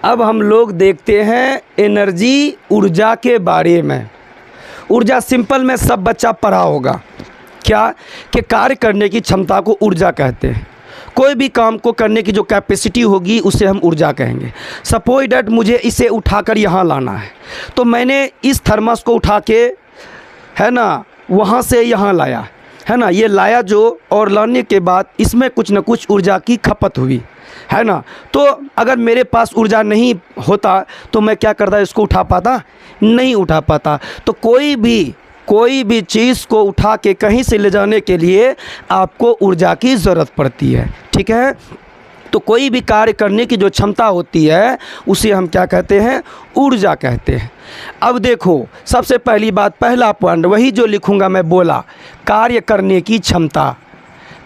अब हम लोग देखते हैं एनर्जी, ऊर्जा के बारे में। ऊर्जा सिंपल में सब बच्चा पढ़ा होगा क्या कि कार्य करने की क्षमता को ऊर्जा कहते हैं। कोई भी काम को करने की जो कैपेसिटी होगी उसे हम ऊर्जा कहेंगे। सपोज डैट मुझे इसे उठाकर यहाँ लाना है, तो मैंने इस थर्मस को उठा के, है ना, वहाँ से यहाँ लाया, है ना, ये लाया जो, और लाने के बाद इसमें कुछ न कुछ ऊर्जा की खपत हुई, है ना। तो अगर मेरे पास ऊर्जा नहीं होता तो मैं क्या करता, इसको उठा पाता? नहीं उठा पाता। तो कोई भी चीज़ को उठा के कहीं से ले जाने के लिए आपको ऊर्जा की ज़रूरत पड़ती है, ठीक है। तो कोई भी कार्य करने की जो क्षमता होती है उसे हम क्या कहते हैं? ऊर्जा कहते हैं। अब देखो, सबसे पहली बात, पहला पॉइंट वही जो लिखूंगा मैं, बोला कार्य करने की क्षमता।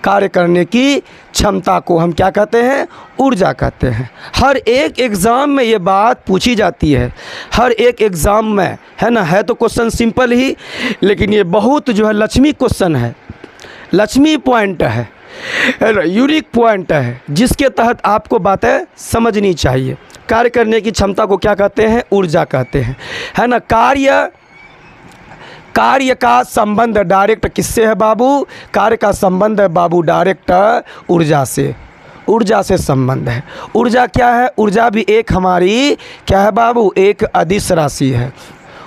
कार्य करने की क्षमता को हम क्या कहते हैं? ऊर्जा कहते हैं। हर एक एग्ज़ाम में ये बात पूछी जाती है, हर एक एग्ज़ाम में, है ना। है तो क्वेश्चन सिंपल ही, लेकिन ये बहुत जो है लक्ष्मी क्वेश्चन है, लक्ष्मी पॉइंट है ना, यूनिक पॉइंट है, जिसके तहत आपको बातें समझनी चाहिए। कार्य करने की क्षमता को क्या कहते हैं? ऊर्जा कहते हैं, है ना। कार्य का संबंध डायरेक्ट किससे है बाबू? कार्य का संबंध है बाबू डायरेक्ट ऊर्जा से। ऊर्जा से संबंध है। ऊर्जा क्या है? ऊर्जा भी एक हमारी क्या है बाबू? एक अदिश राशि है।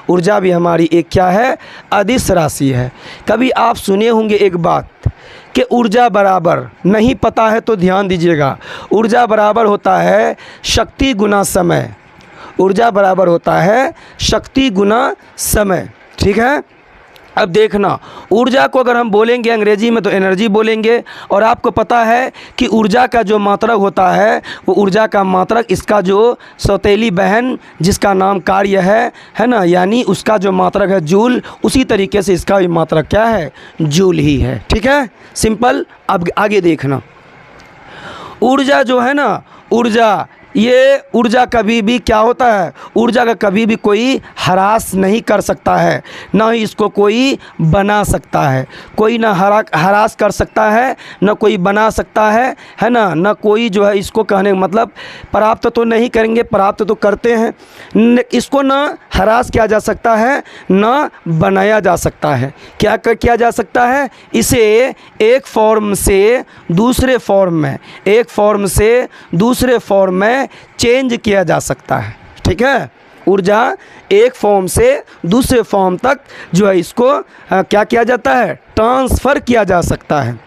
ऊर्जा भी हमारी एक क्या है? अदिश राशि है। कभी आप सुने होंगे एक बात कि ऊर्जा बराबर, नहीं पता है तो ध्यान दीजिएगा, ऊर्जा बराबर होता है शक्ति गुना समय। ऊर्जा बराबर होता है शक्ति गुना समय, ठीक है। अब देखना, ऊर्जा को अगर हम बोलेंगे अंग्रेजी में तो एनर्जी बोलेंगे, और आपको पता है कि ऊर्जा का जो मात्रक होता है वो ऊर्जा का मात्रक, इसका जो सौतेली बहन जिसका नाम कार्य है ना, यानी उसका जो मात्रक है जूल, उसी तरीके से इसका भी मात्रक क्या है? जूल ही है, ठीक है, सिंपल। अब आगे देखना, ऊर्जा जो है ना, ये ऊर्जा कभी भी क्या होता है? ऊर्जा का कभी भी कोई हरास नहीं कर सकता है, ना ही इसको कोई बना सकता है। कोई ना हरास कर सकता है, ना कोई बना सकता है ना। ना कोई जो है इसको कहने का मतलब प्राप्त तो नहीं करेंगे, प्राप्त तो करते हैं। इसको ना हरास किया जा सकता है, ना बनाया जा सकता है। क्या किया जा सकता है? इसे एक फॉर्म से दूसरे फॉर्म में, एक फॉर्म से दूसरे फॉर्म में चेंज किया जा सकता है, ठीक है। ऊर्जा एक फॉर्म से दूसरे फॉर्म तक जो है इसको क्या किया जाता है? ट्रांसफ़र किया जा सकता है।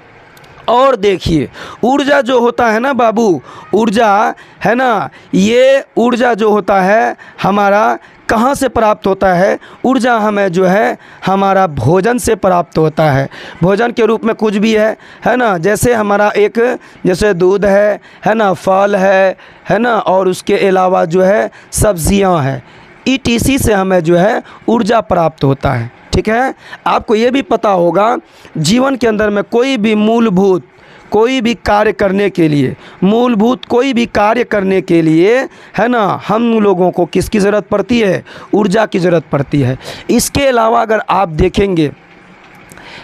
और देखिए, ऊर्जा जो होता है ना बाबू, ऊर्जा है ना, ये ऊर्जा जो होता है हमारा कहाँ से प्राप्त होता है? ऊर्जा हमें जो है हमारा भोजन से प्राप्त होता है। भोजन के रूप में कुछ भी है ना, जैसे हमारा एक, जैसे दूध है ना, फल है ना, और उसके अलावा जो है सब्जियां हैं, ETC से हमें जो है ऊर्जा प्राप्त होता है, ठीक है। आपको ये भी पता होगा, जीवन के अंदर में कोई भी मूलभूत कोई भी कार्य करने के लिए, मूलभूत कोई भी कार्य करने के लिए, है ना, हम लोगों को किसकी ज़रूरत पड़ती है? ऊर्जा की ज़रूरत पड़ती है। इसके अलावा अगर आप देखेंगे,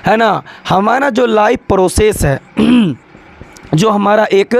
है ना, हमारा जो लाइफ प्रोसेस है जो हमारा एक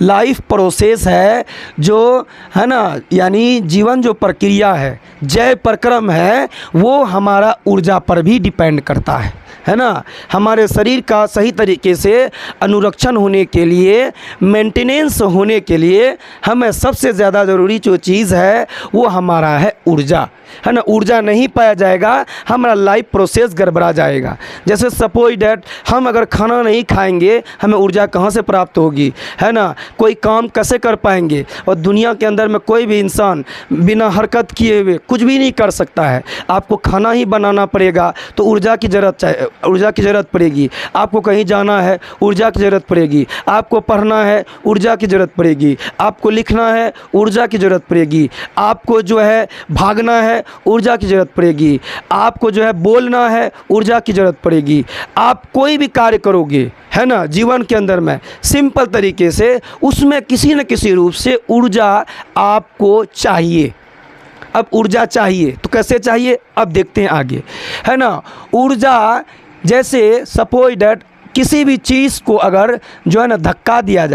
लाइफ प्रोसेस है, जो है ना, यानी जीवन जो प्रक्रिया है, जय प्रक्रम है, वो हमारा ऊर्जा पर भी डिपेंड करता है ना। हमारे शरीर का सही तरीके से अनुरक्षण होने के लिए, मेंटेनेंस होने के लिए हमें सबसे ज़्यादा ज़रूरी जो चीज़ है वो हमारा है ऊर्जा, है ना। ऊर्जा नहीं पाया जाएगा, हमारा लाइफ प्रोसेस गड़बड़ा जाएगा। जैसे सपोज डैट हम अगर खाना नहीं खाएंगे, हमें ऊर्जा कहाँ से प्राप्त होगी, है ना। कोई काम कैसे कर पाएंगे? और दुनिया के अंदर में कोई भी इंसान बिना हरकत किए हुए कुछ भी नहीं कर सकता है। आपको खाना ही बनाना पड़ेगा तो ऊर्जा की ज़रूरत पड़ेगी। आपको कहीं जाना है, ऊर्जा की ज़रूरत पड़ेगी। आपको पढ़ना है, ऊर्जा की ज़रूरत पड़ेगी। आपको लिखना है, ऊर्जा की ज़रूरत पड़ेगी। आपको जो है भागना है, ऊर्जा की ज़रूरत पड़ेगी। आपको जो है बोलना है, ऊर्जा की ज़रूरत पड़ेगी। आप कोई भी कार्य करोगे, है ना, जीवन के अंदर में सिंपल तरीके से उसमें किसी न किसी रूप से ऊर्जा आपको चाहिए। अब ऊर्जा चाहिए तो कैसे चाहिए? अब देखते हैं आगे, है ना। ऊर्जा जैसे सपोज डैट किसी भी चीज़ को अगर जो है ना धक्का दिया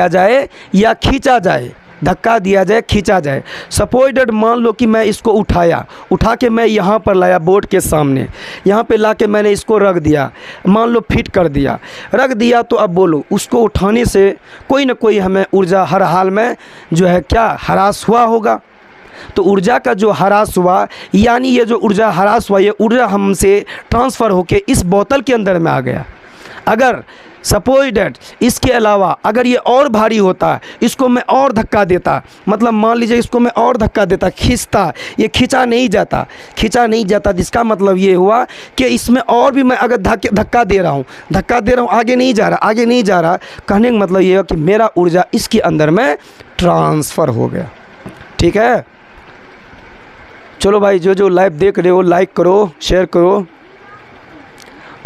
जाए या खींचा जाए, धक्का दिया जाए, खींचा जाए। सपोज दैट मान लो कि मैं इसको उठा के मैं यहाँ पर लाया बोर्ड के सामने, यहाँ पे ला के मैंने इसको रख दिया, मान लो फिट कर दिया, रख दिया। तो अब बोलो उसको उठाने से कोई ना कोई हमें ऊर्जा हर हाल में जो है क्या हरास हुआ होगा। तो ऊर्जा का जो हरास हुआ, यानी ये जो ऊर्जा हरास हुआ, ये ऊर्जा हमसे ट्रांसफ़र होके इस बोतल के अंदर में आ गया। अगर सपोज डैट इसके अलावा अगर ये और भारी होता, इसको मैं और धक्का देता, मतलब मान लीजिए इसको मैं और धक्का देता, खींचता, ये खींचा नहीं जाता, जिसका मतलब ये हुआ कि इसमें और भी मैं अगर धक्का दे रहा हूँ, आगे नहीं जा रहा, कहने का मतलब ये है कि मेरा ऊर्जा इसके अंदर में ट्रांसफ़र हो गया। ठीक है, चलो भाई, जो लाइव देख रहे हो लाइक करो, शेयर करो,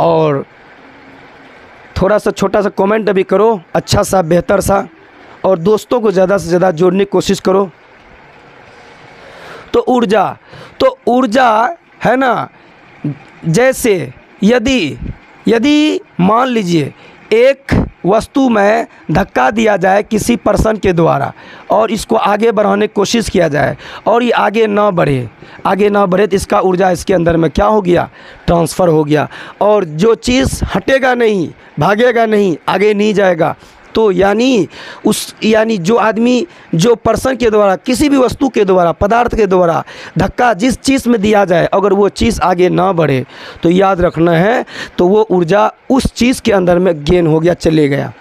और थोड़ा सा छोटा सा कमेंट भी करो, अच्छा सा बेहतर सा, और दोस्तों को ज़्यादा से ज़्यादा जोड़ने की कोशिश करो। तो ऊर्जा है ना, जैसे यदि मान लीजिए एक वस्तु में धक्का दिया जाए किसी पर्सन के द्वारा और इसको आगे बढ़ाने की कोशिश किया जाए और ये आगे ना बढ़े तो इसका ऊर्जा इसके अंदर में क्या हो गया, ट्रांसफ़र हो गया। और जो चीज़ हटेगा नहीं, भागेगा नहीं, आगे नहीं जाएगा, तो यानी जो आदमी, जो पर्सन के द्वारा, किसी भी वस्तु के द्वारा, पदार्थ के द्वारा धक्का जिस चीज़ में दिया जाए, अगर वो चीज़ आगे ना बढ़े तो याद रखना है, तो वो ऊर्जा उस चीज़ के अंदर में गेन हो गया, चले गया,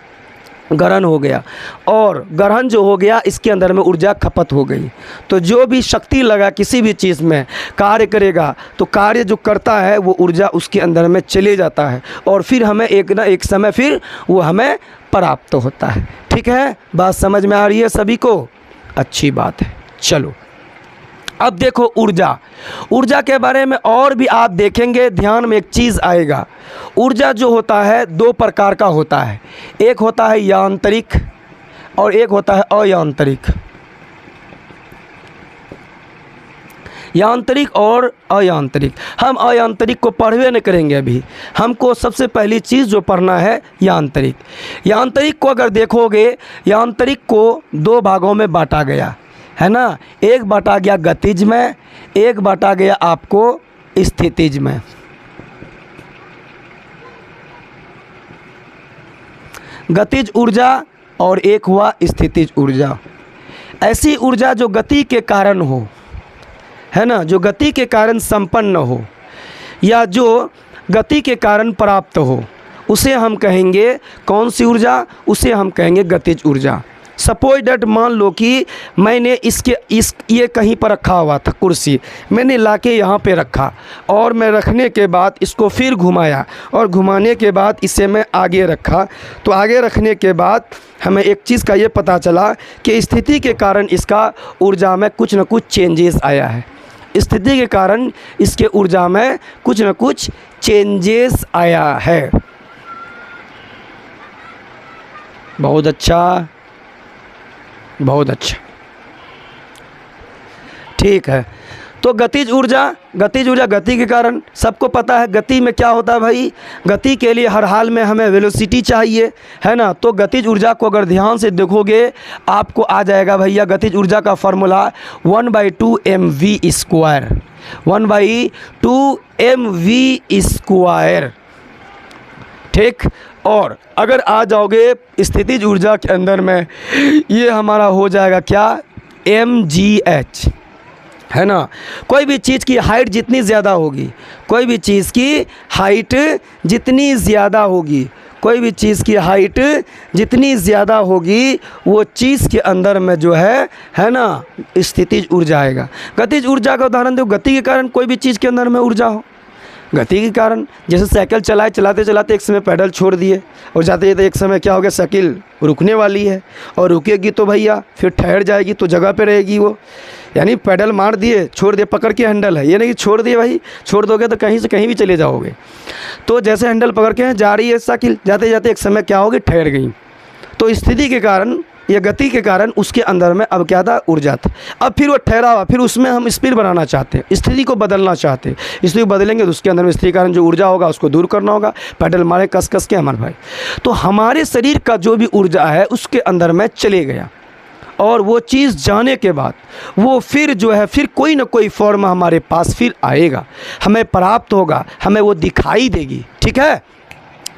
ग्रहण हो गया। और ग्रहण जो हो गया, इसके अंदर में ऊर्जा खपत हो गई। तो जो भी शक्ति लगा किसी भी चीज़ में कार्य करेगा, तो कार्य जो करता है वो ऊर्जा उसके अंदर में चले जाता है, और फिर हमें एक ना एक समय फिर वो हमें प्राप्त होता है। ठीक है, बात समझ में आ रही है सभी को? अच्छी बात है। चलो अब देखो ऊर्जा के बारे में और भी आप देखेंगे, ध्यान में एक चीज़ आएगा। ऊर्जा जो होता है दो प्रकार का होता है, एक होता है यांत्रिक और एक होता है अयांत्रिक। यांत्रिक और अयांत्रिक, हम अयांत्रिक को पढ़वे नहीं करेंगे अभी। हमको सबसे पहली चीज़ जो पढ़ना है यांत्रिक। यांत्रिक को अगर देखोगे, यांत्रिक को दो भागों में बांटा गया है ना, एक बांटा गया गतिज में, एक बांटा गया आपको स्थितिज में। गतिज ऊर्जा और एक हुआ स्थितिज ऊर्जा। ऐसी ऊर्जा जो गति के कारण हो, है ना, जो गति के कारण संपन्न हो या जो गति के कारण प्राप्त हो, उसे हम कहेंगे कौन सी ऊर्जा? उसे हम कहेंगे गतिज ऊर्जा। सपोज दैट मान लो कि मैंने ये कहीं पर रखा हुआ था कुर्सी, मैंने लाके यहाँ पे रखा और मैं रखने के बाद इसको फिर घुमाया और घुमाने के बाद इसे मैं आगे रखा। तो आगे रखने के बाद हमें एक चीज़ का ये पता चला कि स्थिति के कारण इसका ऊर्जा में कुछ न कुछ चेंजेस आया है। स्थिति के कारण इसके ऊर्जा में कुछ न कुछ चेंजेस आया है। बहुत अच्छा, बहुत अच्छा, ठीक है। तो गतिज ऊर्जा गति के कारण सबको पता है। गति में क्या होता है भाई? गति के लिए हर हाल में हमें वेलोसिटी चाहिए, है ना। तो गतिज ऊर्जा को अगर ध्यान से देखोगे आपको आ जाएगा भैया गतिज ऊर्जा का फॉर्मूला 1/2 mv², 1/2 mv²। ठीक। और अगर आ जाओगे स्थितिज ऊर्जा के अंदर में, ये हमारा हो जाएगा क्या? mgh, है ना। कोई भी चीज़ की हाइट जितनी ज़्यादा होगी, कोई भी चीज़ की हाइट जितनी ज़्यादा होगी, कोई भी चीज़ की हाइट जितनी ज़्यादा होगी, वो चीज़ के अंदर में जो है ना, स्थितिज ऊर्जा आएगा। गतिज ऊर्जा का उदाहरण दो। गति के कारण कोई भी चीज़ के अंदर में ऊर्जा हो, गति के कारण जैसे साइकिल चलाते चलाते एक समय पैडल छोड़ दिए और जाते जाते एक समय क्या हो गया, साइकिल रुकने वाली है और रुकेगी तो भैया फिर ठहर जाएगी, तो जगह पे रहेगी वो। यानी पैडल मार दिए, छोड़ दिए, पकड़ के हैंडल है, ये नहीं कि छोड़ दिए भाई, छोड़ दोगे तो कहीं से कहीं भी चले जाओगे। तो जैसे हैंडल पकड़ के जा रही है साइकिल, जाते जाते एक समय क्या होगी, ठहर गई। तो स्थिति के कारण या गति के कारण उसके अंदर में अब क्या था, ऊर्जा था। अब फिर वो ठहरा हुआ, फिर उसमें हम स्पीड बनाना चाहते हैं, स्थिति को बदलना चाहते हैं। स्थिति को बदलेंगे तो उसके अंदर में स्थिति के कारण जो ऊर्जा होगा उसको दूर करना होगा, पैडल मारे कस कस के हमारे भाई। तो हमारे शरीर का जो भी ऊर्जा है उसके अंदर में चले गया, और वो चीज़ जाने के बाद वो फिर जो है फिर कोई ना कोई फॉर्म हमारे पास फिर आएगा, हमें प्राप्त होगा, हमें वो दिखाई देगी। ठीक है,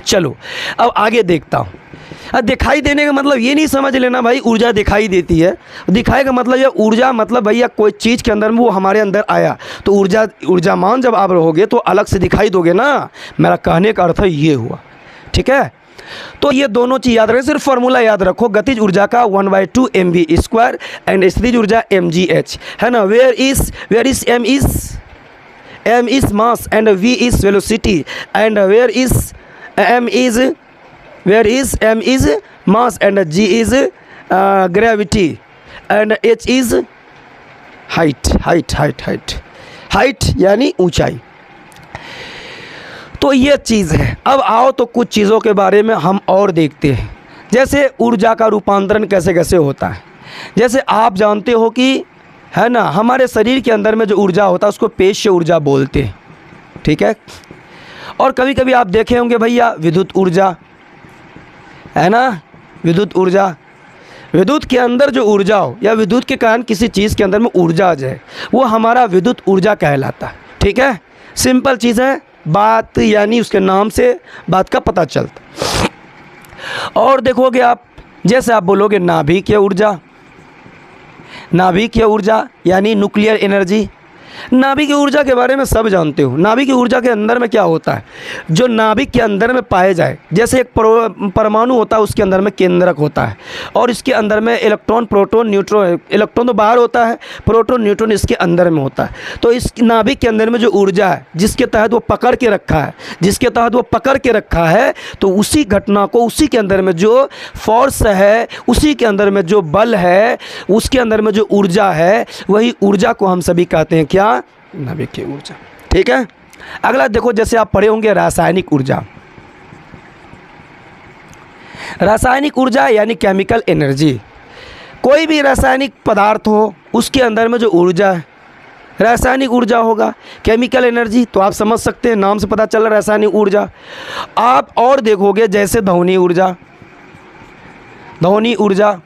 चलो अब आगे देखता हूँ। अब दिखाई देने का मतलब ये नहीं समझ लेना भाई ऊर्जा दिखाई देती है। दिखाई का मतलब ये ऊर्जा मतलब भैया कोई चीज़ के अंदर में वो हमारे अंदर आया तो ऊर्जामान जब आप रहोगे तो अलग से दिखाई दोगे ना। मेरा कहने का अर्थ ये हुआ। ठीक है, तो ये दोनों चीज़ याद रखें, सिर्फ फार्मूला याद रखो गतिज ऊर्जा का 1/2 mv² एंड स्थितिज ऊर्जा mgh, है ना। Where is m is mass and v is velocity and where is m is mass and g is gravity and h is height यानी ऊंचाई। तो ये चीज़ है। अब आओ तो कुछ चीज़ों के बारे में हम और देखते हैं, जैसे ऊर्जा का रूपांतरण कैसे कैसे होता है। जैसे आप जानते हो कि है ना हमारे शरीर के अंदर में जो ऊर्जा होता है उसको पेश ऊर्जा बोलते हैं। ठीक है, और कभी कभी आप देखे होंगे भैया विद्युत ऊर्जा, है ना, विद्युत ऊर्जा। विद्युत के अंदर जो ऊर्जा हो या विद्युत के कारण किसी चीज़ के अंदर में ऊर्जा आ जाए वो हमारा विद्युत ऊर्जा कहलाता है। ठीक है, सिंपल चीज़ है, बात यानी उसके नाम से बात का पता चलता। और देखोगे आप, जैसे आप बोलोगे नाभिकीय ऊर्जा, नाभिकीय ऊर्जा यानी न्यूक्लियर एनर्जी। नाभिकीय ऊर्जा के बारे में सब जानते हो। नाभिकीय ऊर्जा के अंदर में क्या होता है, जो नाभिक के अंदर में पाए जाए, जैसे एक परमाणु होता है उसके अंदर में केंद्रक होता है और इसके अंदर में इलेक्ट्रॉन प्रोटॉन न्यूट्रॉन, इलेक्ट्रॉन तो बाहर होता है, प्रोटॉन न्यूट्रॉन इसके अंदर में होता है। तो इस नाभिक के अंदर में जो ऊर्जा है जिसके तहत वो पकड़ के रखा है, तो उसी घटना को, उसी के अंदर में जो फोर्स है, उसी के अंदर में जो बल है, उसके अंदर में जो ऊर्जा है, वही ऊर्जा को हम सभी कहते हैं क्या, नाभिकीय ऊर्जा। ठीक है, अगला देखो, जैसे आप पढ़े होंगे रासायनिक ऊर्जा। रासायनिक ऊर्जा यानी केमिकल एनर्जी। कोई भी रासायनिक पदार्थ हो उसके अंदर में जो ऊर्जा है रासायनिक ऊर्जा होगा। केमिकल एनर्जी तो आप समझ सकते हैं, नाम से पता चल रहा है रासायनिक ऊर्जा। आप और देखोगे जैसे ध्वनि ऊर्जा, ध्वनि ऊर्जा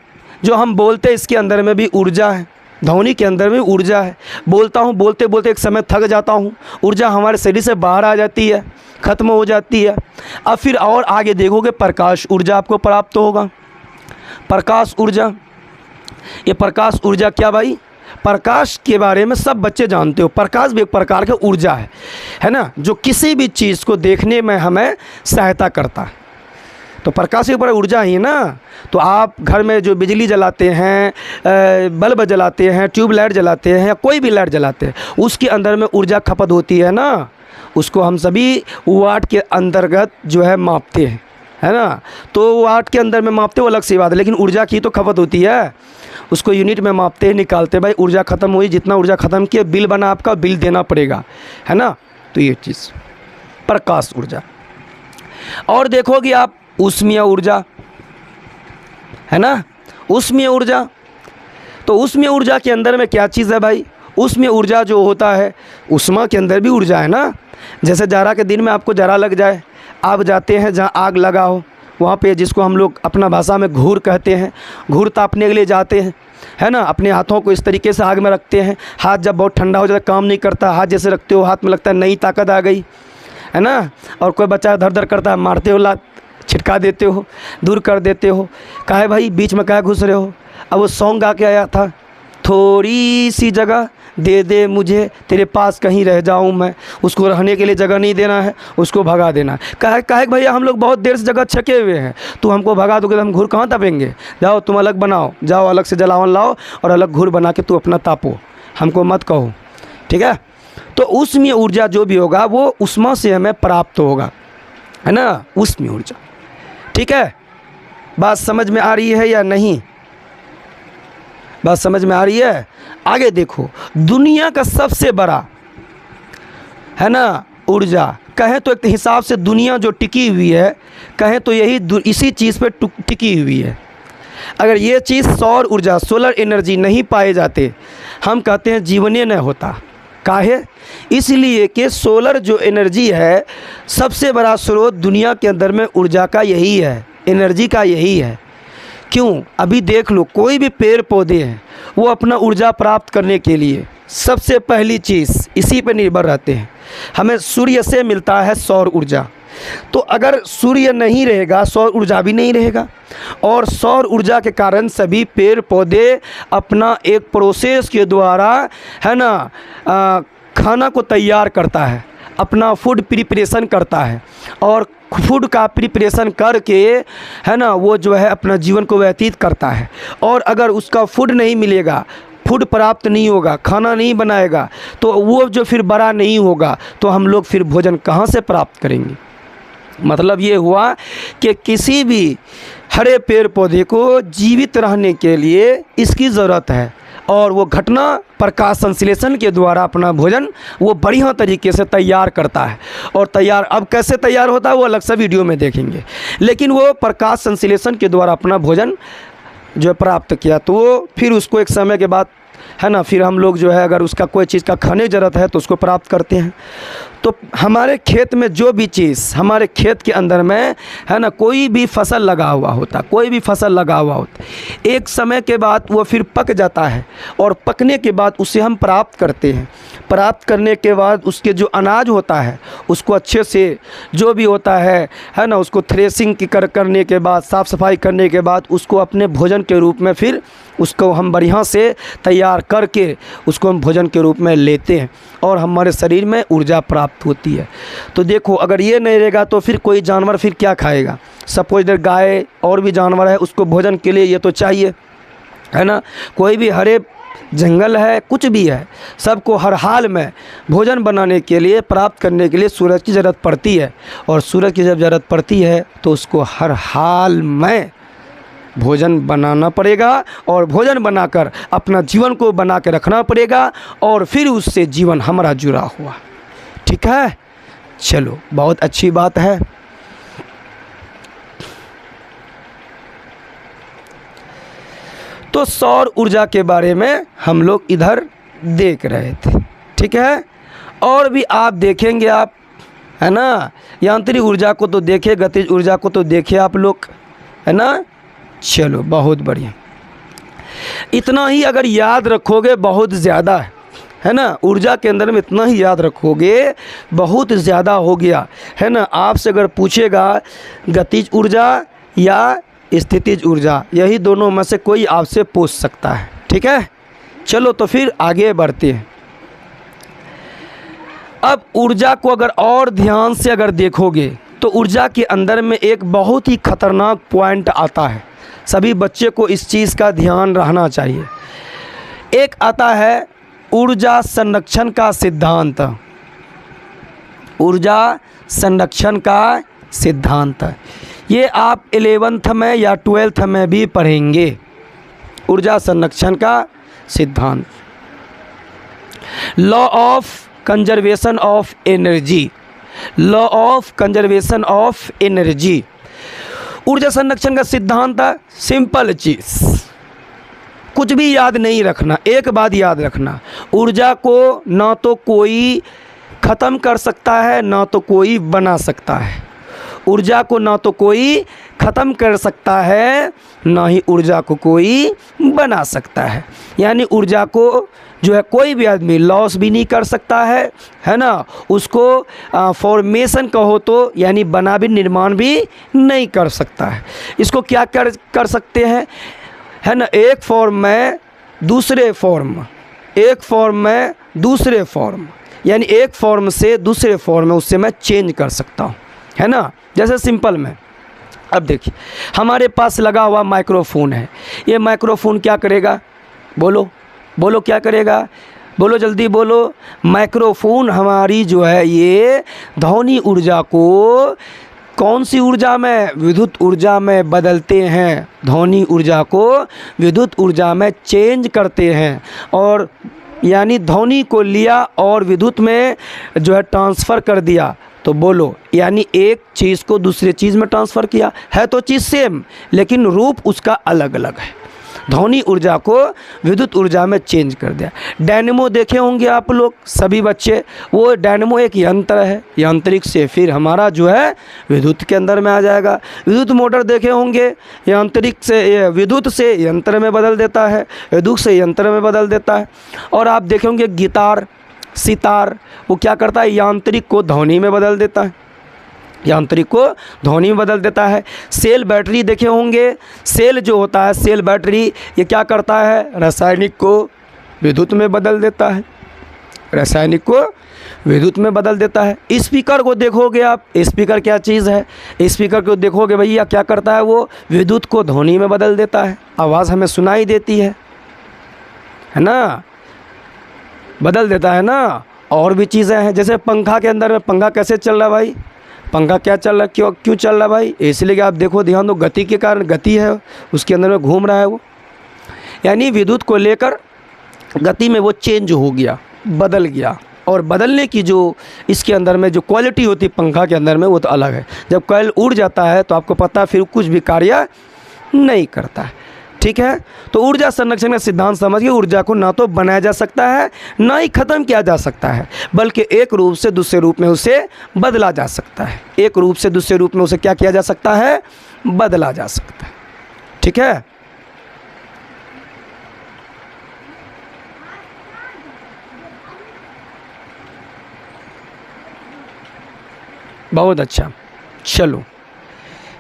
जो हम बोलते हैं इसके अंदर में भी ऊर्जा है, ध्वनि के अंदर में ऊर्जा है। बोलता हूँ, बोलते बोलते एक समय थक जाता हूँ, ऊर्जा हमारे शरीर से बाहर आ जाती है, ख़त्म हो जाती है। अब फिर और आगे देखोगे प्रकाश ऊर्जा आपको प्राप्त होगा। प्रकाश ऊर्जा, ये प्रकाश ऊर्जा क्या भाई, प्रकाश के बारे में सब बच्चे जानते हो। प्रकाश भी एक प्रकार का ऊर्जा है ना, जो किसी भी चीज़ को देखने में हमें सहायता करता है। तो प्रकाश एक बड़ा ऊर्जा ही है ना। तो आप घर में जो बिजली जलाते हैं, बल्ब जलाते हैं, ट्यूब लाइट जलाते हैं या कोई भी लाइट जलाते हैं, उसके अंदर में ऊर्जा खपत होती है ना। उसको हम सभी वाट के अंतर्गत जो है मापते हैं, है ना। तो वाट के अंदर में मापते वो अलग सी बात है, लेकिन ऊर्जा की तो खपत होती है, उसको यूनिट में मापते हैं, निकालते। भाई ऊर्जा ख़त्म हुई, जितना ऊर्जा ख़त्म किया बिल बना आपका, बिल देना पड़ेगा, है ना। तो ये चीज़ प्रकाश ऊर्जा। और देखोगे आप ऊष्मीय ऊर्जा, है ना, ऊष्मीय ऊर्जा। तो ऊष्मीय ऊर्जा के अंदर में क्या चीज़ है भाई, ऊष्मीय ऊर्जा जो होता है, ऊष्मा के अंदर भी ऊर्जा है ना। जैसे जाड़ा के दिन में आपको जाड़ा लग जाए, आप जाते हैं जहाँ आग लगा हो वहाँ पे, जिसको हम लोग अपना भाषा में घूर कहते हैं, घूर तापने के लिए जाते हैं, है ना। अपने हाथों को इस तरीके से आग में रखते हैं, हाथ जब बहुत ठंडा हो जाता है, काम नहीं करता, हाथ जैसे रखते हो हाथ में लगता है नई ताकत आ गई, है ना। और कोई बच्चा धर धर करता है, मारते हो, लात छिटका देते हो, दूर कर देते हो। काहे भाई बीच में काहे घुस रहे हो। अब वो सॉन्ग गा के आया था, थोड़ी सी जगह दे दे मुझे, तेरे पास कहीं रह जाऊं मैं। उसको रहने के लिए जगह नहीं देना है, उसको भगा देना है। काहे भैया हम लोग बहुत देर से जगह छके हुए हैं, तू हमको भगा दोगे तो हम घूर कहाँ तापेंगे। जाओ तुम अलग बनाओ, जाओ अलग से जलावन लाओ और अलग घूर बना के तू अपना तापो, हमको मत कहो, ठीक है। तो ऊष्मीय ऊर्जा जो भी होगा वो ऊष्मा से हमें प्राप्त होगा, है ना, ऊष्मीय ऊर्जा। ठीक है, बात समझ में आ रही है या नहीं, बात समझ में आ रही है। आगे देखो, दुनिया का सबसे बड़ा, है ना, ऊर्जा कहें तो एक हिसाब से दुनिया जो टिकी हुई है, कहें तो यही इसी चीज़ पे टिकी हुई है। अगर ये चीज़ सौर ऊर्जा, सोलर एनर्जी नहीं पाए जाते, हम कहते हैं जीवने न होता। काहे, इसलिए कि सोलर जो एनर्जी है, सबसे बड़ा स्रोत दुनिया के अंदर में ऊर्जा का यही है, एनर्जी का यही है। क्यों? अभी देख लो, कोई भी पेड़ पौधे हैं वो अपना ऊर्जा प्राप्त करने के लिए सबसे पहली चीज़ इसी पर निर्भर रहते हैं। हमें सूर्य से मिलता है सौर ऊर्जा। तो अगर सूर्य नहीं रहेगा, सौर ऊर्जा भी नहीं रहेगा। और सौर ऊर्जा के कारण सभी पेड़ पौधे अपना एक प्रोसेस के द्वारा, है ना, खाना को तैयार करता है, अपना फूड प्रिपरेशन करता है। और फूड का प्रिपरेशन करके, है ना, वो जो है अपना जीवन को व्यतीत करता है। और अगर उसका फूड नहीं मिलेगा, फूड प्राप्त नहीं होगा, खाना नहीं बनाएगा, तो वो जो फिर बड़ा नहीं होगा, तो हम लोग फिर भोजन कहाँ से प्राप्त करेंगे? मतलब ये हुआ कि किसी भी हरे पेड़ पौधे को जीवित रहने के लिए इसकी ज़रूरत है। और वो घटना प्रकाश संश्लेषण के द्वारा अपना भोजन वो बढ़िया तरीके से तैयार करता है। और तैयार अब कैसे तैयार होता है वो अलग से वीडियो में देखेंगे। लेकिन वो प्रकाश संश्लेषण के द्वारा अपना भोजन जो है प्राप्त किया, तो वो फिर उसको एक समय के बाद, है ना, फिर हम लोग जो है अगर उसका कोई चीज़ का खाने की ज़रूरत है तो उसको प्राप्त करते हैं। तो हमारे खेत में जो भी चीज़ हमारे खेत के अंदर में, है ना, कोई भी फसल लगा हुआ होता, कोई भी फसल लगा हुआ होता, एक समय के बाद वो फिर पक जाता है। और पकने के बाद उसे हम प्राप्त करते हैं। प्राप्त करने के बाद उसके जो अनाज होता है उसको अच्छे से जो भी होता है ना, उसको थ्रेसिंग करने के बाद, साफ़ सफाई करने के बाद उसको अपने भोजन के रूप में फिर उसको हम बढ़िया से तैयार करके उसको हम भोजन के रूप में लेते हैं और हमारे शरीर में ऊर्जा प्राप्त होती है। तो देखो, अगर ये नहीं रहेगा तो फिर कोई जानवर फिर क्या खाएगा? सपोज दैट गाय और भी जानवर है, उसको भोजन के लिए ये तो चाहिए, है ना। कोई भी हरे जंगल है, कुछ भी है, सबको हर हाल में भोजन बनाने के लिए, प्राप्त करने के लिए सूरज की ज़रूरत पड़ती है। और सूरज की जब ज़रूरत पड़ती है तो उसको हर हाल में भोजन बनाना पड़ेगा और भोजन बनाकर अपना जीवन को बना के रखना पड़ेगा। और फिर उससे जीवन हमारा जुड़ा हुआ, ठीक है। चलो, बहुत अच्छी बात है। तो सौर ऊर्जा के बारे में हम लोग इधर देख रहे थे, ठीक है। और भी आप देखेंगे, आप, है ना, यांत्रिक ऊर्जा को तो देखे, गतिज ऊर्जा को तो देखे आप लोग, है ना। चलो, बहुत बढ़िया। इतना ही अगर याद रखोगे बहुत ज़्यादा है ना, ऊर्जा के अंदर में इतना ही याद रखोगे बहुत ज़्यादा हो गया, है ना। आपसे अगर पूछेगा गतिज ऊर्जा या स्थितिज ऊर्जा, यही दोनों में से कोई आपसे पूछ सकता है, ठीक है। चलो, तो फिर आगे बढ़ते हैं। अब ऊर्जा को अगर और ध्यान से अगर देखोगे तो ऊर्जा के अंदर में एक बहुत ही खतरनाक पॉइंट आता है। सभी बच्चे को इस चीज़ का ध्यान रहना चाहिए। एक आता है ऊर्जा संरक्षण का सिद्धांत। ऊर्जा संरक्षण का सिद्धांत, ये आप 11th में या 12th में भी पढ़ेंगे। ऊर्जा संरक्षण का सिद्धांत, law of conservation of energy, law of conservation of energy. ऊर्जा संरक्षण का सिद्धांत, सिंपल चीज़, कुछ भी याद नहीं रखना, एक बात याद रखना, ऊर्जा को ना तो कोई ख़त्म कर सकता है ना तो कोई बना सकता है। ऊर्जा को ना तो कोई ख़त्म कर सकता है ना ही ऊर्जा को कोई बना सकता है। यानी ऊर्जा को जो है कोई भी आदमी लॉस भी नहीं कर सकता है ना। उसको फॉर्मेशन कहो तो यानी बना भी, निर्माण भी नहीं कर सकता है। इसको क्या कर सकते हैं, है ना, एक फॉर्म में दूसरे फॉर्म, एक फॉर्म में दूसरे फॉर्म, यानी एक फॉर्म से दूसरे फॉर्म में उससे मैं चेंज कर सकता हूँ, है ना। जैसे सिंपल में अब देखिए, हमारे पास लगा हुआ माइक्रोफोन है। ये माइक्रोफोन क्या करेगा? बोलो बोलो, क्या करेगा? बोलो, जल्दी बोलो। माइक्रोफोन हमारी जो है ये ध्वनि ऊर्जा को कौन सी ऊर्जा में? विद्युत ऊर्जा में बदलते हैं। ध्वनि ऊर्जा को विद्युत ऊर्जा में चेंज करते हैं। और यानी ध्वनि को लिया और विद्युत में जो है ट्रांसफ़र कर दिया। तो बोलो, यानी एक चीज़ को दूसरे चीज़ में ट्रांसफ़र किया है, तो चीज़ सेम लेकिन रूप उसका अलग अलग है। ध्वनि ऊर्जा को विद्युत ऊर्जा में चेंज कर दिया। डायनेमो देखे होंगे आप लोग सभी बच्चे, वो डायनेमो एक यंत्र है, यांत्रिक से फिर हमारा जो है विद्युत के अंदर में आ जाएगा। विद्युत मोटर देखे होंगे, यांत्रिक से विद्युत से यंत्र में बदल देता है, विद्युत से यंत्र में बदल देता है। और आप देखे होंगे गिटार, सितार, वो क्या करता है, यांत्रिक को ध्वनि में बदल देता है, यांत्रिक को ध्वनि में बदल देता है। सेल बैटरी देखे होंगे, सेल जो होता है, सेल बैटरी, ये क्या करता है, रासायनिक को विद्युत में बदल देता है, रासायनिक को विद्युत में बदल देता है। स्पीकर को देखोगे आप, स्पीकर क्या चीज़ है, स्पीकर को देखोगे भैया क्या करता है, वो विद्युत को ध्वनि में बदल देता है, आवाज़ हमें सुनाई देती है ना, बदल देता है ना। और भी चीज़ें हैं, जैसे पंखा के अंदर में, पंखा कैसे चल रहा है भाई, पंखा क्या चल रहा है, क्यों चल रहा है भाई, इसलिए कि आप देखो ध्यान दो, गति के कारण, गति है उसके अंदर में घूम रहा है वो, यानी विद्युत को लेकर गति में वो चेंज हो गया, बदल गया। और बदलने की जो इसके अंदर में जो क्वालिटी होती है पंखा के अंदर में, वो तो अलग है। जब कॉइल उड़ जाता है तो आपको पता है फिर कुछ भी कार्य नहीं करता है, ठीक है। तो ऊर्जा संरक्षण का सिद्धांत समझिए, ऊर्जा को ना तो बनाया जा सकता है ना ही ख़त्म किया जा सकता है, बल्कि एक रूप से दूसरे रूप में उसे बदला जा सकता है। एक रूप से दूसरे रूप में उसे क्या किया जा सकता है, बदला जा सकता है, ठीक है। बहुत अच्छा, चलो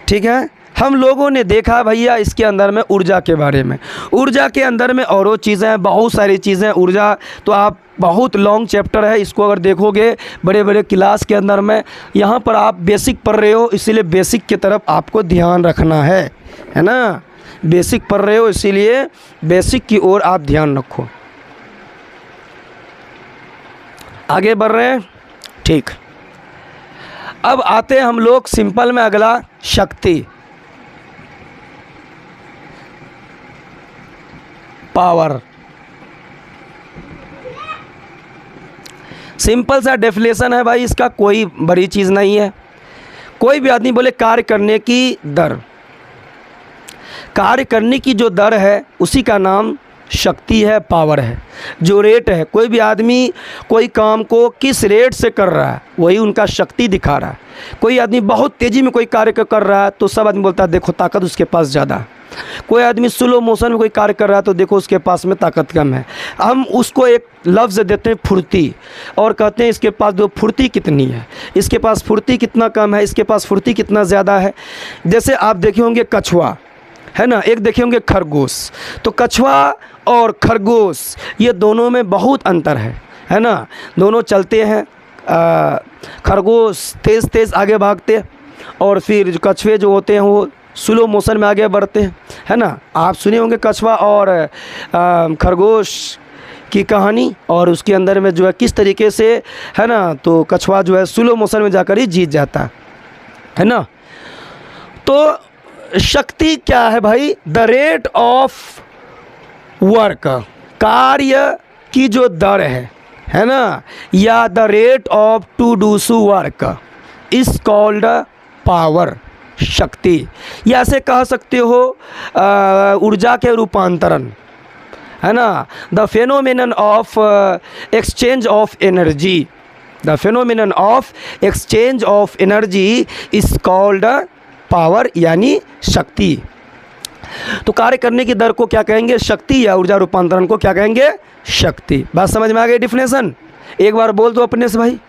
ठीक है। हम लोगों ने देखा भैया इसके अंदर में ऊर्जा के बारे में, ऊर्जा के अंदर में और चीज़ें हैं, बहुत सारी चीज़ें। ऊर्जा तो आप बहुत लॉन्ग चैप्टर है, इसको अगर देखोगे बड़े बड़े क्लास के अंदर में, यहाँ पर आप बेसिक पढ़ रहे हो इसीलिए बेसिक की तरफ आपको ध्यान रखना है ना। बेसिक पढ़ रहे हो इसीलिए बेसिक की ओर आप ध्यान रखो। आगे बढ़ रहे हैं, ठीक। अब आते हैं हम लोग सिंपल में, अगला शक्ति, पावर। सिंपल सा डेफिनेशन है भाई इसका, कोई बड़ी चीज़ नहीं है। कोई भी आदमी बोले कार्य करने की दर, कार्य करने की जो दर है उसी का नाम शक्ति है, पावर है। जो रेट है, कोई भी आदमी कोई काम को किस रेट से कर रहा है वही उनका शक्ति दिखा रहा है। कोई आदमी बहुत तेज़ी में कोई कार्य कर रहा है तो सब आदमी बोलता है देखो ताकत उसके पास ज़्यादा है। कोई आदमी स्लो मोशन में कोई कार्य कर रहा है तो देखो उसके पास में ताकत कम है। हम उसको एक लफ्ज़ देते हैं फुर्ती, और कहते हैं इसके पास जो फुर्ती कितनी है, इसके पास फुर्ती कितना कम है, इसके पास फुर्ती कितना ज़्यादा है। जैसे आप देखे होंगे कछुआ है ना, एक देखे होंगे खरगोश। तो कछुआ और खरगोश ये दोनों में बहुत अंतर है ना। दोनों चलते हैं, खरगोश तेज़ तेज़ आगे भागते और फिर जो कछुए जो होते हैं वो स्लो मोशन में आगे बढ़ते हैं, है ना। आप सुने होंगे कछुआ और खरगोश की कहानी, और उसके अंदर में जो है किस तरीके से है ना, तो कछुआ जो है स्लो मोशन में जाकर ही जीत जाता है ना। तो शक्ति क्या है भाई, द रेट ऑफ वर्क, कार्य की जो दर है ना, या the rate of to do so work is called power, शक्ति। या ऐसे कह सकते हो ऊर्जा के रूपांतरण, है ना। The phenomenon of exchange of energy, the phenomenon of exchange of energy is called power, यानी शक्ति। तो कार्य करने की दर को क्या कहेंगे, शक्ति, या ऊर्जा रूपांतरण को क्या कहेंगे, शक्ति। बात समझ में आ गई डिफिनेशन? एक बार बोल दो अपने से भाई।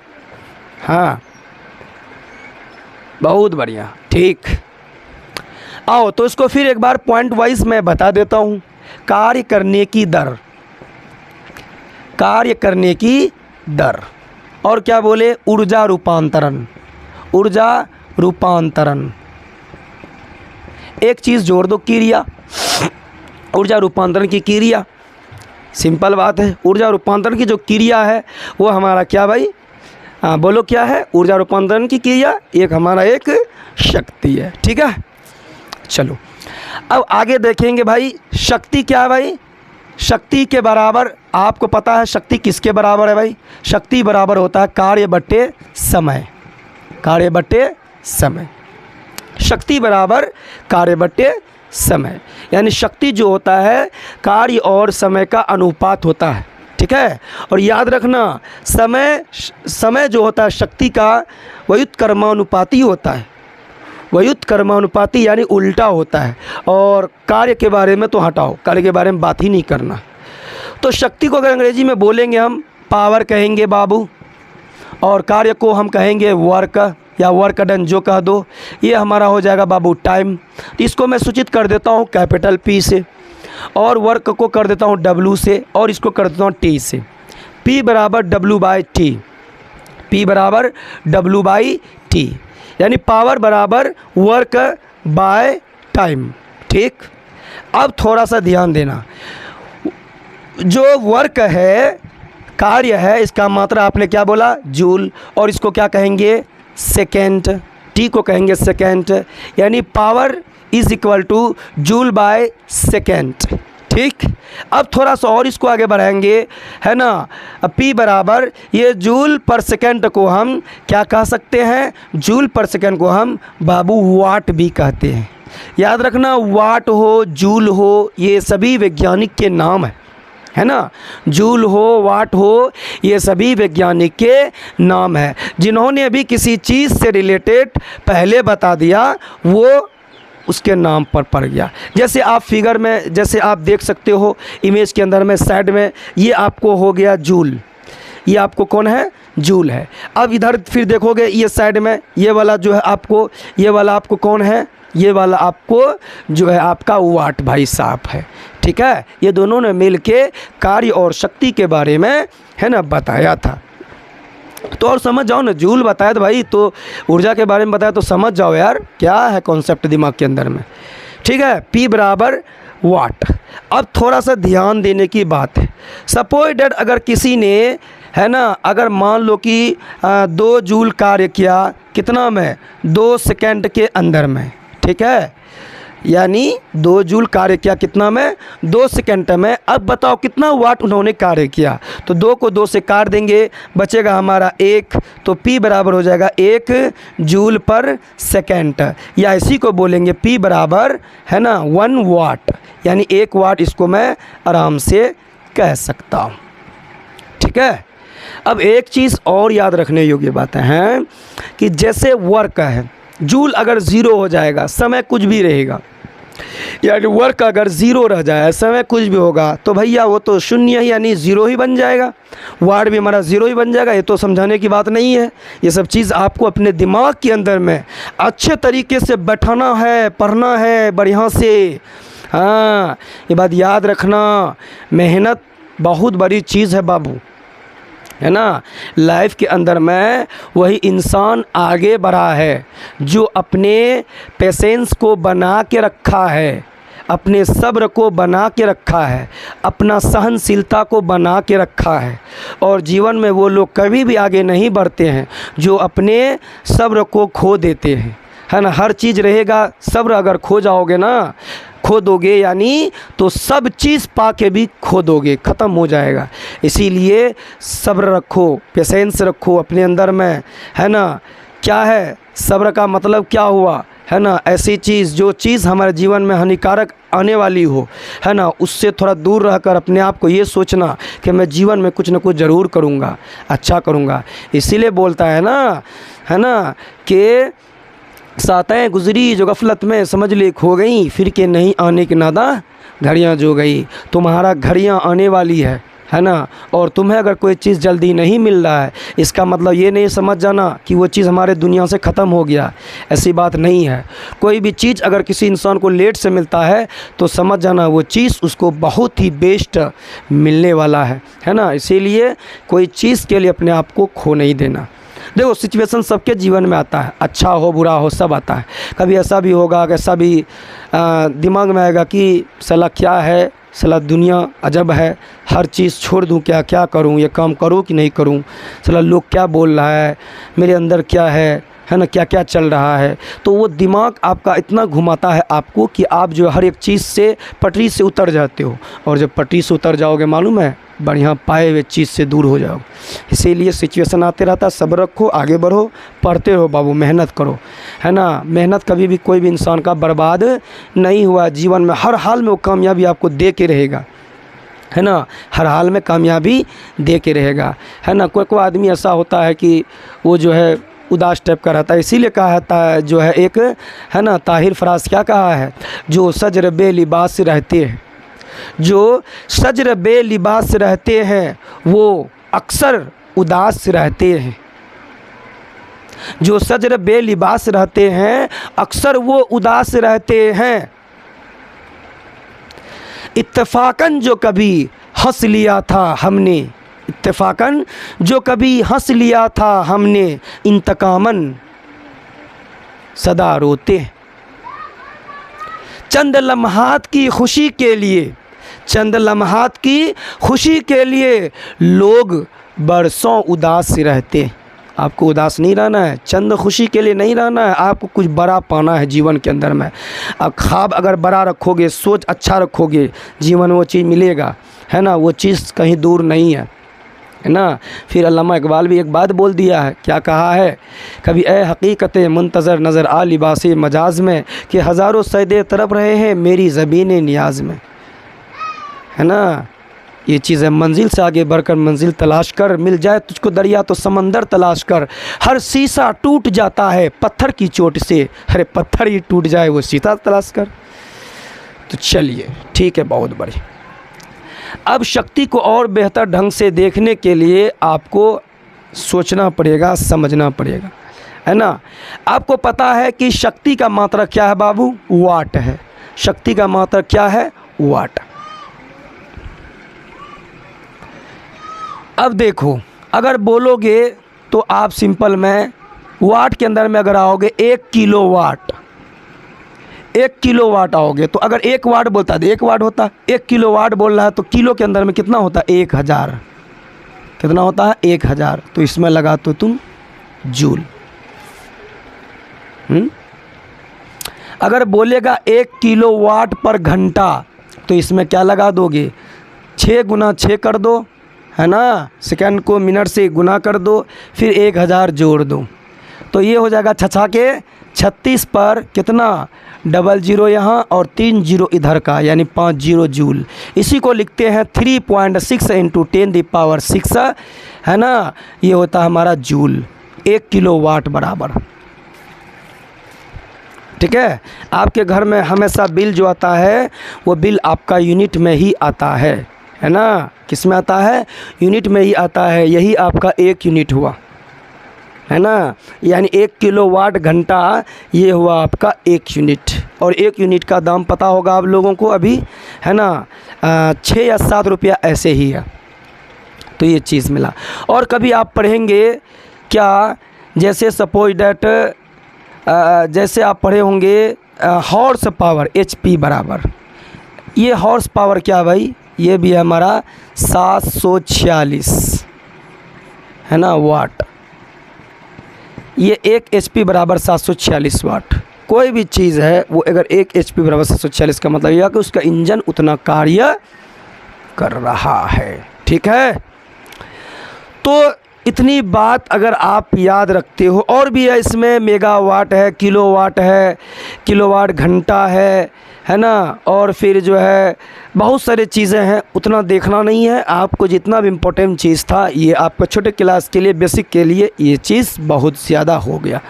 हाँ बहुत बढ़िया, ठीक। आओ तो इसको फिर एक बार पॉइंट वाइज मैं बता देता हूँ। कार्य करने की दर, कार्य करने की दर, और क्या बोले, ऊर्जा रूपांतरण, ऊर्जा रूपांतरण। एक चीज़ जोड़ दो, क्रिया, ऊर्जा रूपांतरण की क्रिया। सिंपल बात है, ऊर्जा रूपांतरण की जो क्रिया है वो हमारा क्या भाई, हाँ बोलो क्या है, ऊर्जा रूपांतरण की क्रिया एक हमारा एक शक्ति है, ठीक है। चलो अब आगे देखेंगे भाई, शक्ति क्या है भाई, शक्ति के बराबर आपको पता है शक्ति किसके बराबर है भाई, शक्ति बराबर होता है कार्य बट्टे समय, कार्य बट्टे समय। शक्ति बराबर कार्य बट्टे समय। यानी शक्ति जो होता है कार्य और समय का अनुपात होता है, ठीक है। और याद रखना समय जो होता है शक्ति का व्युत्क्रमानुपाती होता है, व्युत्क्रमानुपाती यानी उल्टा होता है। और कार्य के बारे में तो हटाओ, कार्य के बारे में बात ही नहीं करना। तो शक्ति को अगर अंग्रेजी में बोलेंगे हम पावर कहेंगे बाबू, और कार्य को हम कहेंगे वर्क या वर्क डन जो कह दो। ये हमारा हो जाएगा बाबू टाइम। तो इसको मैं सूचित कर देता हूँ कैपिटल P से, और वर्क को कर देता हूँ W से, और इसको कर देता हूँ T से। P बराबर W/T, P बराबर W/T, यानी पावर बराबर वर्क बाय टाइम, ठीक। अब थोड़ा सा ध्यान देना, जो वर्क है कार्य है इसका मात्रा आपने क्या बोला जूल, और इसको क्या कहेंगे सेकेंड, टी को कहेंगे सेकेंड, यानी power is equal two joule by second, ठीक। अब थोड़ा सा और इसको आगे बढ़ाएंगे, है ना। अब पी बराबर ये जूल पर सेकेंड को हम क्या कह सकते हैं, जूल पर सेकेंड को हम बाबू वाट भी कहते हैं। याद रखना वाट हो जूल हो ये सभी वैज्ञानिक के नाम है ना। जूल हो वाट हो ये सभी वैज्ञानिक के नाम है, जिन्होंने अभी किसी चीज़ से रिलेटेड पहले बता दिया वो उसके नाम पर पड़ गया। जैसे आप फिगर में जैसे आप देख सकते हो इमेज के अंदर में साइड में ये आपको हो गया जूल, ये आपको कौन है जूल है। अब इधर फिर देखोगे ये साइड में ये वाला जो है आपको, ये वाला आपको कौन है, ये वाला आपको जो है आपका वाट भाई साहब है, ठीक है। ये दोनों ने मिल के कार्य और शक्ति के बारे में है ना बताया था। तो और समझ जाओ ना, जूल बताया तो भाई, तो ऊर्जा के बारे में बताया तो समझ जाओ यार क्या है कॉन्सेप्ट दिमाग के अंदर में, ठीक है। P बराबर वाट। अब थोड़ा सा ध्यान देने की बात है। सपोज डेट अगर किसी ने है ना, अगर मान लो कि 2 जूल कार्य किया कितना में 2 सेकेंड के अंदर में, ठीक है, यानी 2 जूल कार्य किया कितना में 2 सेकेंड में। अब बताओ कितना वाट उन्होंने कार्य किया, तो 2 को 2 से काट देंगे बचेगा हमारा 1, तो P बराबर हो जाएगा 1 जूल पर सेकेंड, या इसी को बोलेंगे P बराबर है ना 1 वाट, यानी 1 वाट इसको मैं आराम से कह सकता हूँ, ठीक है। अब एक चीज़ और याद रखने योग्य बातें हैं कि जैसे वर्क है, जूल अगर ज़ीरो हो जाएगा समय कुछ भी रहेगा, यानी वर्क अगर ज़ीरो रह जाए समय कुछ भी होगा तो भैया वो तो शून्य ही यानी ज़ीरो ही बन जाएगा, वाट भी हमारा ज़ीरो ही बन जाएगा। ये तो समझाने की बात नहीं है, ये सब चीज़ आपको अपने दिमाग के अंदर में अच्छे तरीके से बैठाना है, पढ़ना है बढ़िया से। हाँ ये बात याद रखना, मेहनत बहुत बड़ी चीज़ है बाबू, है ना। लाइफ के अंदर में वही इंसान आगे बढ़ा है जो अपने पेशेंस को बना के रखा है, अपने सब्र को बना के रखा है, अपना सहनशीलता को बना के रखा है। और जीवन में वो लोग कभी भी आगे नहीं बढ़ते हैं जो अपने सब्र को खो देते हैं, है ना। हर चीज़ रहेगा, सब्र अगर खो जाओगे ना, खो दोगे यानी तो सब चीज़ पा के भी खो दोगे, ख़त्म हो जाएगा। इसीलिए सब्र रखो, पेशेंस रखो अपने अंदर में, है ना। क्या है सब्र का मतलब क्या हुआ, है ना, ऐसी चीज़ जो चीज़ हमारे जीवन में हानिकारक आने वाली हो, है ना, उससे थोड़ा दूर रहकर अपने आप को ये सोचना कि मैं जीवन में कुछ ना कुछ ज़रूर करूँगा, अच्छा करूँगा। इसीलिए बोलता है ना कि सातें गुजरी जो गफलत में समझ ले खो गई, फिर के नहीं आने के नादा घड़ियाँ जो गई। तुम्हारा घड़ियाँ आने वाली है ना। और तुम्हें अगर कोई चीज़ जल्दी नहीं मिल रहा है इसका मतलब ये नहीं समझ जाना कि वो चीज़ हमारे दुनिया से ख़त्म हो गया, ऐसी बात नहीं है। कोई भी चीज़ अगर किसी इंसान को लेट से मिलता है तो समझ जाना वो चीज़ उसको बहुत ही बेस्ट मिलने वाला है ना। इसीलिए कोई चीज़ के लिए अपने आप को खो नहीं देना। देखो सिचुएशन सबके जीवन में आता है, अच्छा हो बुरा हो सब आता है। कभी ऐसा भी होगा, ऐसा भी दिमाग में आएगा कि साला क्या है, साला दुनिया अजब है, हर चीज़ छोड़ दूं, क्या करूं, ये काम करूं कि नहीं करूं, साला लोग क्या बोल रहा है, मेरे अंदर क्या है है ना, क्या क्या चल रहा है। तो वो दिमाग आपका इतना घुमाता है आपको कि आप जो हर एक चीज़ से पटरी से उतर जाते हो, और जब पटरी से उतर जाओगे मालूम है बढ़िया पाए हुए चीज़ से दूर हो जाओगे। इसीलिए सिचुएशन आते रहता है, सब्र रखो, आगे बढ़ो, पढ़ते रहो बाबू, मेहनत करो, है ना। मेहनत कभी भी कोई भी इंसान का बर्बाद नहीं हुआ जीवन में, हर हाल में वो कामयाबी आपको दे के रहेगा, है ना, हर हाल में कामयाबी दे के रहेगा, है ना। कोई कोई आदमी ऐसा होता है कि वो जो है उदास टाइप का रहता है, इसीलिए कहा था जो है एक, है ना, ताहिर फराज क्या कहा है, जो सजर बे लिबास रहते हैं, जो सजर बे लिबास रहते हैं वो अक्सर उदास रहते हैं, जो सजर बे लिबास रहते हैं अक्सर वो उदास रहते हैं। इत्तेफाकन जो कभी हंस लिया था हमने, इत्तेफाकन जो कभी हंस लिया था हमने, इंतकामन सदा रोते हैं। चंद लम्हात की खुशी के लिए, चंद लम्हात की खुशी के लिए लोग बरसों उदास रहते हैं। आपको उदास नहीं रहना है, चंद खुशी के लिए नहीं रहना है, आपको कुछ बड़ा पाना है जीवन के अंदर में। अब ख्वाब अगर बड़ा रखोगे, सोच अच्छा रखोगे, जीवन में वो चीज़ मिलेगा, है ना, वो चीज़ कहीं दूर नहीं है ना। फिर अल्लामा इकबाल भी एक बात बोल दिया है, क्या कहा है, कभी ए हकीकत मुंतज़र नज़र आ लिबास मजाज में, कि हज़ारों सैदे तरफ रहे हैं मेरी ज़बीन नियाज़ में, है ना। ये चीज़ है, मंजिल से आगे बढ़कर मंजिल तलाश कर, मिल जाए तुझको दरिया तो समंदर तलाश कर, हर शीशा टूट जाता है पत्थर की चोट से, अरे पत्थर ही टूट जाए वो शीशा तलाश कर। तो चलिए ठीक है, बहुत बढ़िया। अब शक्ति को और बेहतर ढंग से देखने के लिए आपको सोचना पड़ेगा, समझना पड़ेगा, है ना। आपको पता है कि शक्ति का मात्रा क्या है बाबू, वाट है। शक्ति का मात्रा क्या है, वाट। अब देखो, अगर बोलोगे तो आप सिंपल में वाट के अंदर में अगर आओगे 1 किलोवाट, 1 किलोवाट आओगे, तो अगर 1 वाट बोलता है तो 1 वाट होता है, 1 किलोवाट बोल रहा है तो किलो के अंदर में कितना होता है, 1000। कितना होता है, 1000। तो इसमें लगा तो तुम जूल। अगर बोलेगा 1 किलोवाट पर घंटा, तो इसमें क्या लगा दोगे, 6 गुना 6 कर दो, है ना, सेकंड को मिनट से गुना कर दो, फिर 1000 जोड़ दो, तो ये हो जाएगा छछा के 36 पर कितना, 00 यहाँ और 3 0 इधर का, यानी 50 जूल। इसी को लिखते हैं 3.6 × 10⁶, है ना, ये होता है हमारा जूल, 1 किलोवाट बराबर। ठीक है। आपके घर में हमेशा बिल जो आता है वो बिल आपका यूनिट में ही आता है ना, किस में आता है, यूनिट में ही आता है। यही आपका 1 यूनिट हुआ, है ना, यानी 1 किलोवाट घंटा ये हुआ आपका 1 यूनिट। और 1 यूनिट का दाम पता होगा आप लोगों को अभी, है ना, 6 या 7 रुपया ऐसे ही है। तो ये चीज़ मिला। और कभी आप पढ़ेंगे क्या, जैसे सपोज डैट, जैसे आप पढ़े होंगे हॉर्स पावर, HP बराबर, ये हॉर्स पावर क्या भाई, ये भी है हमारा 746, है ना, वाट। ये 1 HP बराबर 746 वाट। कोई भी चीज़ है वो अगर 1 HP बराबर 746 का मतलब यह है कि उसका इंजन उतना कार्य कर रहा है। ठीक है, तो इतनी बात अगर आप याद रखते हो, और भी है इसमें, मेगावाट है, किलोवाट है, किलोवाट घंटा है ना, और फिर जो है बहुत सारी चीज़ें हैं, उतना देखना नहीं है आपको। जितना भी इम्पोर्टेंट चीज़ था ये आपका छोटे क्लास के लिए, बेसिक के लिए ये चीज़ बहुत ज़्यादा हो गया।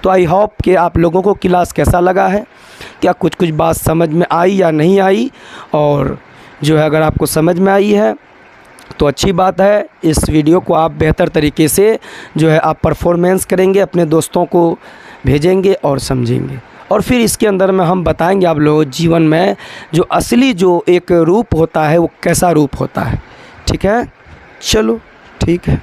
तो आई होप कि आप लोगों को क्लास कैसा लगा है, क्या कुछ कुछ बात समझ में आई या नहीं आई, और जो है अगर आपको समझ में आई है तो अच्छी बात है। इस वीडियो को आप बेहतर तरीके से जो है आप परफॉर्मेंस करेंगे, अपने दोस्तों को भेजेंगे और समझेंगे, और फिर इसके अंदर में हम बताएंगे आप लोगों जीवन में जो असली जो एक रूप होता है वो कैसा रूप होता है। ठीक है, चलो ठीक है।